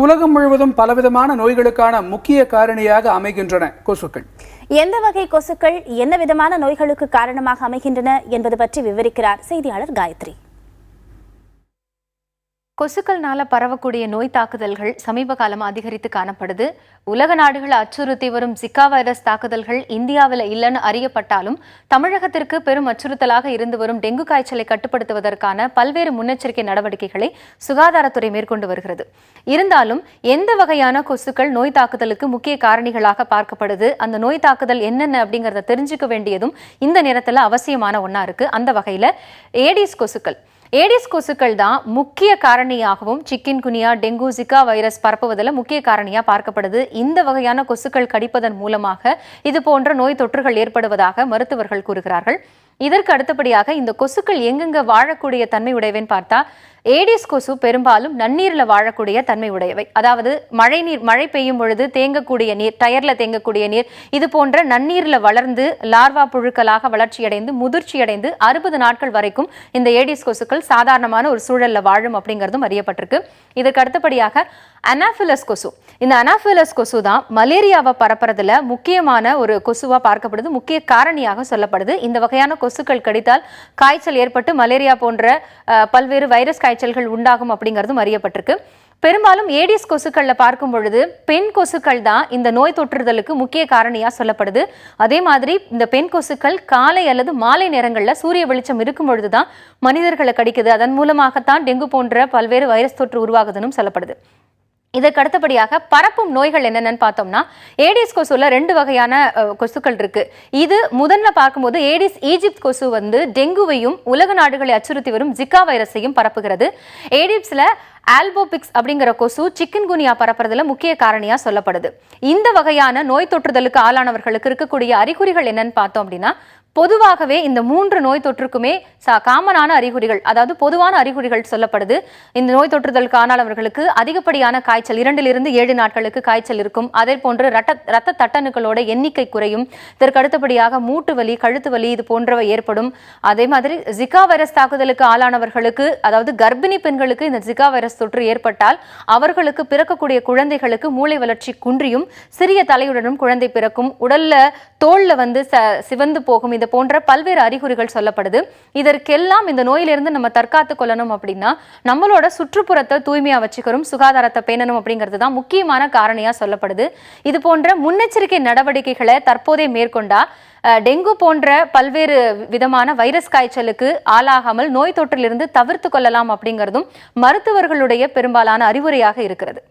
உலகம் முழுவதும் பலவிதமான நோய்களுக்கான முக்கிய காரணியாக அமைகின்றன கொசுக்கள். எந்த வகை கொசுக்கள் என்ன விதமான நோய்களுக்கு காரணமாக அமைகின்றன என்பது பற்றி விவரிக்கிறார் செய்தியாளர் காயத்ரி. கொசுக்கள்னால பரவக்கூடிய நோய் தாக்குதல்கள் சமீப காலமாக அதிகரித்து காணப்படுது. உலக நாடுகளை அச்சுறுத்தி வரும் ஜிகா வைரஸ் தாக்குதல்கள் இந்தியாவில் இல்லைன்னு அறியப்பட்டாலும் தமிழகத்திற்கு பெரும் அச்சுறுத்தலாக இருந்து வரும் டெங்கு காய்ச்சலை கட்டுப்படுத்துவதற்கான பல்வேறு முன்னெச்சரிக்கை நடவடிக்கைகளை சுகாதாரத்துறை மேற்கொண்டு வருகிறது. இருந்தாலும் எந்த வகையான கொசுக்கள் நோய் தாக்குதலுக்கு முக்கிய காரணிகளாக பார்க்கப்படுது, அந்த நோய் தாக்குதல் என்னென்ன அப்படிங்கிறத தெரிஞ்சுக்க வேண்டியதும் இந்த நேரத்தில் அவசியமான ஒன்றா இருக்கு. அந்த வகையில் ஏடிஸ் கொசுக்கள் தான் முக்கிய காரணியாகவும் சிக்கன் குனியா, டெங்கு, ஜிகா வைரஸ் பரப்புவதில் முக்கிய காரணியாக பார்க்கப்படுது. இந்த வகையான கொசுக்கள் கடிப்பதன் மூலமாக இது போன்ற நோய் தொற்றுகள் ஏற்படுவதாக மருத்துவர்கள் கூறுகிறார்கள். இதற்கு அடுத்தபடியாக இந்த கொசுக்கள் எங்கெங்க வாழக்கூடிய தன்மை உடையவைன்னு பார்த்தா, ஏடிஸ் கொசு பெரும்பாலும் நன்னீர்ல வாழக்கூடிய தன்மை உடையவை. அதாவது மழை பெய்யும் பொழுது தேங்கக்கூடிய நீர், டயர்ல தேங்கக்கூடிய நீர், இது போன்ற நன்னீர்ல வளர்ந்து லார்வா புழுக்களாக வளர்ச்சியடைந்து முதிர்ச்சியடைந்து 60 நாட்கள் வரைக்கும் இந்த ஏடிஸ் கொசுக்கள் சாதாரணமான ஒரு சூழல்ல வாழும் அப்படிங்கிறதும் அறியப்பட்டிருக்கு. இதற்கு அடுத்தபடியாக அனாஃபிலஸ் கொசு. இந்த அனாஃபிலஸ் கொசு தான் மலேரியாவை பரப்புறதுல முக்கியமான ஒரு கொசுவா பார்க்கப்படுது, முக்கிய காரணியாக சொல்லப்படுது. இந்த வகையான கொசுக்கள் கடித்தால் காய்ச்சல் ஏற்பட்டு மலேரியா போன்ற பல்வேறு வைரஸ் காய்ச்சல்கள் உண்டாகும் அப்படிங்கிறதும் அறியப்பட்டிருக்கு. பெரும்பாலும் ஏடிஸ் கொசுக்கள்ல பார்க்கும் பொழுது பெண் கொசுக்கள் தான் இந்த நோய் தொற்றுதலுக்கு முக்கிய காரணியா சொல்லப்படுது. அதே மாதிரி இந்த பெண் கொசுக்கள் காலை அல்லது மாலை நேரங்கள்ல சூரிய வெளிச்சம் இருக்கும் பொழுதுதான் மனிதர்களை கடிக்குது. அதன் மூலமாகத்தான் டெங்கு போன்ற பல்வேறு வைரஸ் தொற்று உருவாகுதுன்னு சொல்லப்படுது. இதற்கு அடுத்தபடியாக பரப்பும் நோய்கள் என்னென்னு பார்த்தோம்னா, ஏடிஸ் கொசுல 2 வகையான கொசுக்கள் இருக்கு. இது முதல்ல பார்க்கும்போது ஏடிஸ் ஈஜிப்ட் கொசு டெங்குவையும் உலக நாடுகளை அச்சுறுத்தி வரும் ஜிகா வைரஸையும் பரப்புகிறது. ஏடிப்ஸ்ல ஆல்போபிக்ஸ் அப்படிங்கிற கொசு சிக்கன் குனியா பரப்புறதுல முக்கிய காரணியா சொல்லப்படுது. இந்த வகையான நோய் தொற்றுதலுக்கு ஆளானவர்களுக்கு இருக்கக்கூடிய அறிகுறிகள் என்னன்னு பார்த்தோம் அப்படின்னா, பொதுவாகவே இந்த 3 நோய் தொற்றுக்குமே காமனான அறிகுறிகள், அதாவது பொதுவான அறிகுறிகள் சொல்லப்படுது. இந்த நோய் தொற்றுதலுக்கு ஆளானவர்களுக்கு அதிகப்படியான காய்ச்சல், 2 to 7 நாட்களுக்கு காய்ச்சல் இருக்கும். அதே போன்று ரத்த தட்டணுக்களோட எண்ணிக்கை குறையும். இதற்கு அடுத்தபடியாக மூட்டு வலி, கழுத்து வலி இது போன்றவை ஏற்படும். அதே மாதிரி ஜிகா வைரஸ் தாக்குதலுக்கு ஆளானவர்களுக்கு, அதாவது கர்ப்பிணி பெண்களுக்கு இந்த ஜிகா வைரஸ் தொற்று ஏற்பட்டால் அவர்களுக்கு பிறக்கக்கூடிய குழந்தைகளுக்கு மூளை வளர்ச்சி குன்றியும் சிறிய தலையுடனும் குழந்தை பிறக்கும். உடல்ல தோல்ல சிவந்து போகும். இது போன்ற பல்வேறு அறிகுறிகள் சொல்லப்படுது. இதற்கெல்லாம் இந்த நோயிலிருந்து நம்ம தற்காத்து கொள்ளணும் அப்படின்னா நம்மளோட சுற்றுப்புறத்தை தூய்மையா வச்சுக்கிறோம், சுகாதாரத்தை பேணணும் அப்படிங்கிறது தான் முக்கியமான காரணியா சொல்லப்படுது. இது போன்ற முன்னெச்சரிக்கை நடவடிக்கைகளை தற்போதே மேற்கொண்டா டெங்கு போன்ற பல்வேறு விதமான வைரஸ் காய்ச்சலுக்கு ஆளாகாமல் நோய் தொற்றிலிருந்து தவிர்த்து கொள்ளலாம் அப்படிங்கிறதும் மருத்துவர்களுடைய பெரும்பாலான அறிவுரையாக இருக்கிறது.